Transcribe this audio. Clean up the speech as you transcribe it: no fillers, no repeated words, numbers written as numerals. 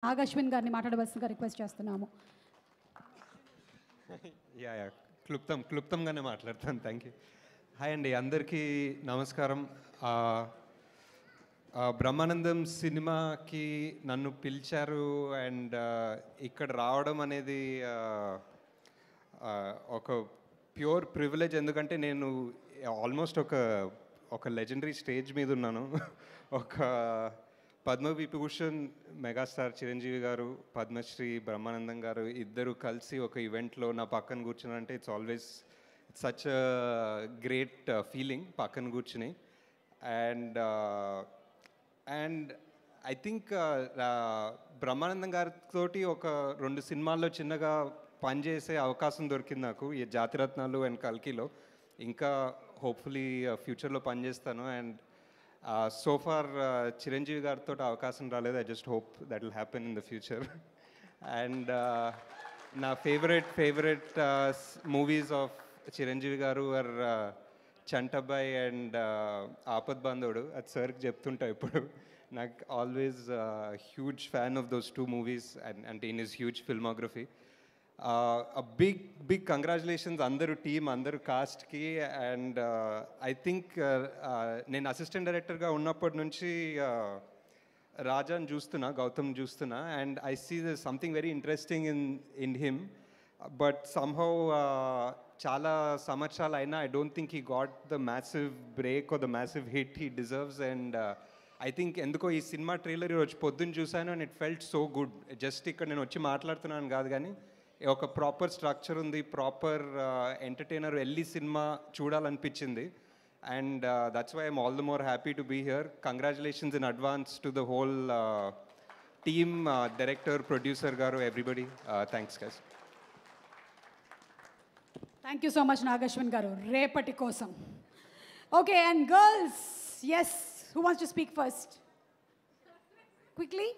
నాగశ్విన్ గారిని మాట్లాడవలసిందిగా రిక్వెస్ట్ చేస్తున్నాము. యా యా క్లుప్తంగానే మాట్లాడతాను. Thank you. హాయ్ అండి, అందరికీ నమస్కారం. బ్రహ్మానందం సినిమాకి నన్ను పిలిచారు అండ్ ఇక్కడ రావడం అనేది ఒక ప్యూర్ ప్రివిలేజ్. ఎందుకంటే నేను ఆల్మోస్ట్ ఒక లెజెండరీ స్టేజ్ మీద ఉన్నాను. ఒక పద్మవిభూషణ్ మెగాస్టార్ చిరంజీవి గారు, పద్మశ్రీ బ్రహ్మానందం గారు ఇద్దరు కలిసి ఒక ఈవెంట్లో నా పక్కన కూర్చున్నారంటే it's always such great feeling పక్కన కూర్చుని. అండ్ ఐ థింక్ బ్రహ్మానందం గారితో ఒక 2 సినిమాల్లో చిన్నగా పనిచేసే అవకాశం దొరికింది నాకు, ఈ జాతిరత్నాలు అండ్ కల్కిలో. ఇంకా హోప్ఫుల్లీ ఫ్యూచర్లో పనిచేస్తాను. అండ్ సో ఫార్ చిరంజీవి గారితో అవకాశం రాలేదు. I just hope that will happen in the future. And నా ఫేవరెట్ మూవీస్ ఆఫ్ చిరంజీవి గారు ఆర్ చంటబ్బాయ్ అండ్ ఆపద్ బాంధవుడు. అది సార్కి చెప్తుంటా ఇప్పుడు. నాకు always huge fan of those 2 movies and in his huge filmography. Big congratulations అందరూ టీమ్, అందరూ కాస్ట్కి. అండ్ ఐ థింక్ నేను అసిస్టెంట్ డైరెక్టర్గా ఉన్నప్పటి నుంచి రాజాని గౌతమ్ చూస్తున్నా. And I see the something very interesting in him. But somehow చాలా సంవత్సరాలు అయినా I don't think he got the massive break or the massive hit he deserves. And I think ఎందుకో ఈ సినిమా ట్రైలర్ ఈరోజు పొద్దున్న చూశాను and it felt so good. Just ఇక్కడ నేను వచ్చి మాట్లాడుతున్నాను కాదు, కానీ ఒక ప్రాపర్ స్ట్రక్చర్ ఉంది, ప్రాపర్ ఎంటర్టైనర్ వెళ్ళి సినిమా చూడాలనిపించింది. And that's why I'm all the more happy to be here. Congratulations in advance to the whole team, director, producer గారు, everybody. Thanks guys. Thank you so much Nag Ashwin గారు, రేపటి కోసం. Okay, and girls, yes, who wants to speak first? Quickly.